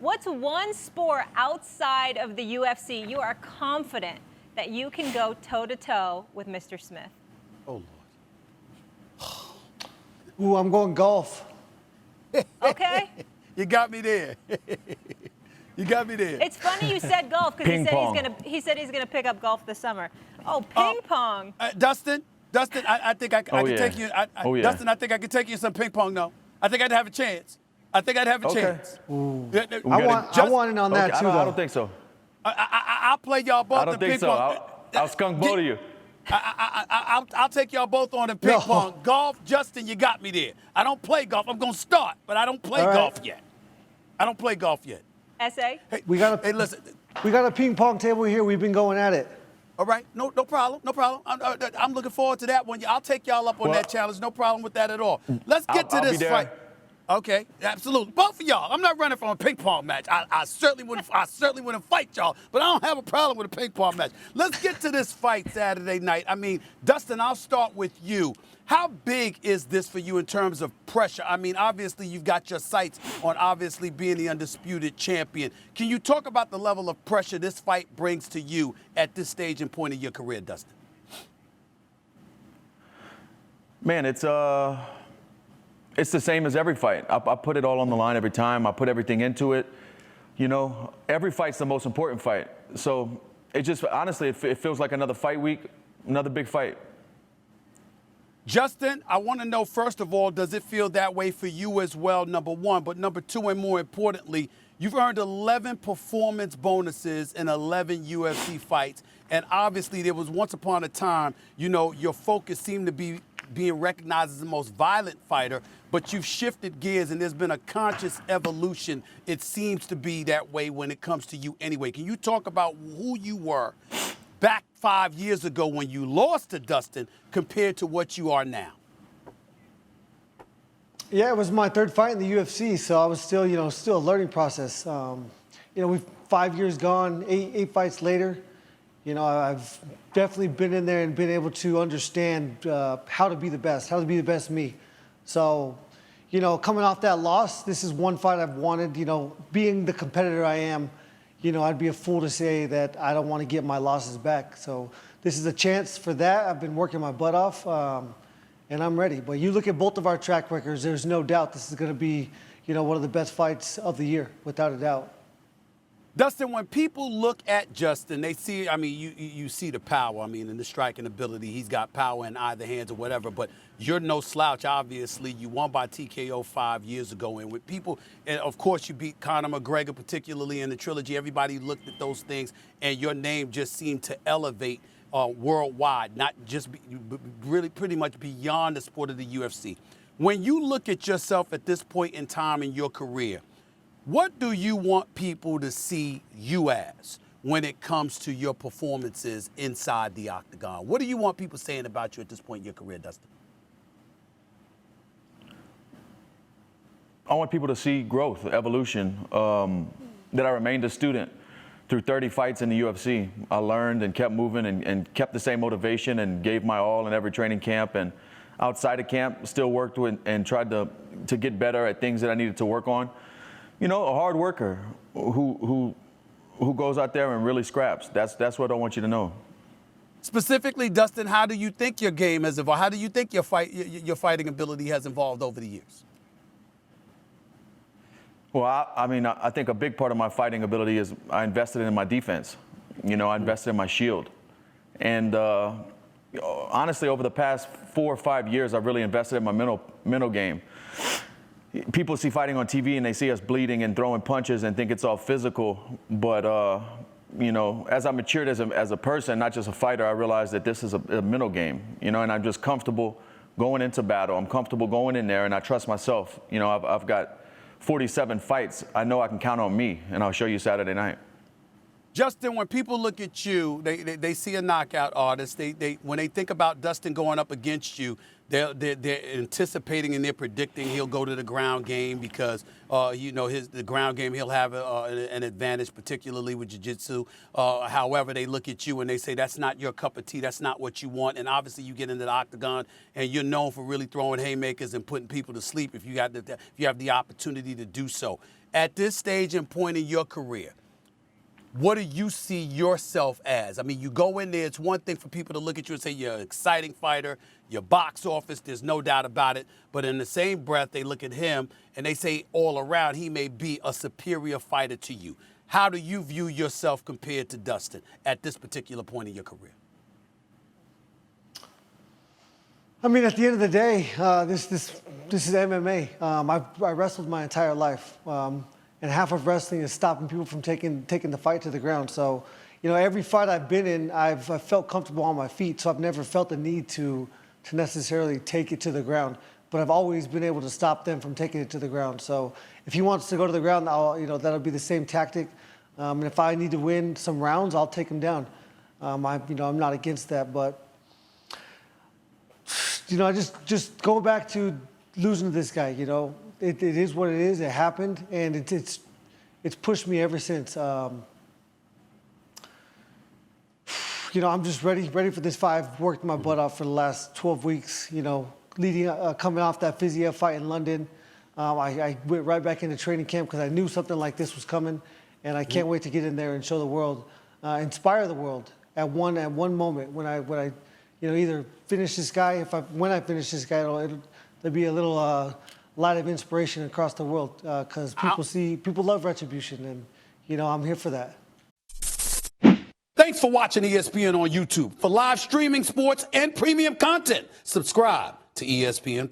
What's one sport outside of the UFC you are confident that you can go toe-to-toe with Mr. Smith? Oh, Lord. Ooh, I'm going golf. Okay. You got me there. You got me there. It's funny you said golf because he said he's gonna pick up golf this summer. Oh, ping pong. Dustin, I think I can take you. Dustin, I think I can take you some ping pong. No, I think I'd have a chance. I chance. Ooh. I want in on that too. I don't think so. I'll play y'all both. I don't think so. I'll skunk both of you. I'll take y'all both on the ping pong. Golf, Justin, you got me there. I don't play golf. I'm gonna start, but I don't play golf yet. I don't play golf yet. Essay. Hey, listen. We got a ping pong table here. We've been going at it. All right, no problem. I'm looking forward to that one. I'll take y'all up on that challenge. No problem with that at all. Let's get to this fight. Okay, absolutely. Both of y'all. I'm not running from a ping pong match. I certainly wouldn't fight y'all, but I don't have a problem with a ping pong match. Let's get to this fight Saturday night. I mean, Dustin, I'll start with you. How big is this for you in terms of pressure? I mean, obviously you've got your sights on obviously being the undisputed champion. Can you talk about the level of pressure this fight brings to you at this stage and point of your career, Dustin? Man, it's the same as every fight. I put it all on the line every time. I put everything into it. You know, every fight's the most important fight. So it just, honestly, it feels like another fight week, another big fight. Justin, I want to know, first of all, does it feel that way for you as well, number one? But number two, and more importantly, you've earned 11 performance bonuses in 11 UFC fights. And obviously, there was once upon a time, you know, your focus seemed to be being recognized as the most violent fighter, but you've shifted gears and there's been a conscious evolution. It seems to be that way when it comes to you anyway. Can you talk about who you were back 5 years ago when you lost to Dustin compared to what you are now? Yeah, it was my third fight in the UFC, so I was still, still a learning process. We've 5 years gone, eight fights later. I've definitely been in there and been able to understand how to be the best me. So, coming off that loss, this is one fight I've wanted. Being the competitor I am, I'd be a fool to say that I don't want to get my losses back. So this is a chance for that. I've been working my butt off, and I'm ready. But you look at both of our track records, there's no doubt this is going to be, one of the best fights of the year, without a doubt. Dustin, when people look at Justin, they see, I mean, you see the power, and the striking ability. He's got power in either hands or whatever, but you're no slouch, obviously. You won by TKO 5 years ago. And with people, and of course, you beat Conor McGregor, particularly in the trilogy. Everybody looked at those things, and your name just seemed to elevate worldwide, not just really pretty much beyond the sport of the UFC. When you look at yourself at this point in time in your career, what do you want people to see you as when it comes to your performances inside the octagon? What do you want people saying about you at this point in your career, Dustin? I want people to see growth, evolution, that I remained a student through 30 fights in the UFC. I learned and kept moving and kept the same motivation and gave my all in every training camp. And outside of camp, still worked with and tried to get better at things that I needed to work on. A hard worker who goes out there and really scraps. That's what I want you to know. Specifically, Dustin, how do you think your game has evolved? How do you think your fighting ability has evolved over the years? Well, I think a big part of my fighting ability is I invested in my defense. I invested in my shield. And honestly, over the past 4 or 5 years, I've really invested in my mental game. People see fighting on TV and they see us bleeding and throwing punches and think it's all physical. But, as I matured as a person, not just a fighter, I realized that this is a mental game, and I'm just comfortable going into battle. I'm comfortable going in there and I trust myself. I've got 47 fights. I know I can count on me, and I'll show you Saturday night. Justin, when people look at you, they see a knockout artist. When they think about Dustin going up against you, they're anticipating and they're predicting he'll go to the ground game because the ground game he'll have an advantage, particularly with jiu-jitsu. However, they look at you and they say that's not your cup of tea, that's not what you want. And obviously, you get into the octagon and you're known for really throwing haymakers and putting people to sleep if you have the opportunity to do so. At this stage and point in your career, what do you see yourself as? I mean, you go in there, it's one thing for people to look at you and say you're an exciting fighter, your box office, there's no doubt about it. But in the same breath, they look at him and they say all around he may be a superior fighter to you. How do you view yourself compared to Dustin at this particular point in your career? I mean, at the end of the day, this is MMA. I wrestled my entire life. And half of wrestling is stopping people from taking the fight to the ground. So, every fight I've been in, I've felt comfortable on my feet. So I've never felt the need to necessarily take it to the ground. But I've always been able to stop them from taking it to the ground. So if he wants to go to the ground, that'll be the same tactic. And if I need to win some rounds, I'll take him down. I'm not against that. But I just go back to losing to this guy. It is what it is. It happened, and it's pushed me ever since. I'm just ready for this fight. I've worked my butt off for the last 12 weeks. Coming off that Fiziev fight in London, I went right back into training camp because I knew something like this was coming, and I can't wait to get in there and show the world, inspire the world at one moment when I either finish this guy. When I finish this guy, there'll be a little light of inspiration across the world because people love retribution, and I'm here for that. Thanks for watching ESPN on YouTube. For live streaming, sports, and premium content, subscribe to ESPN+.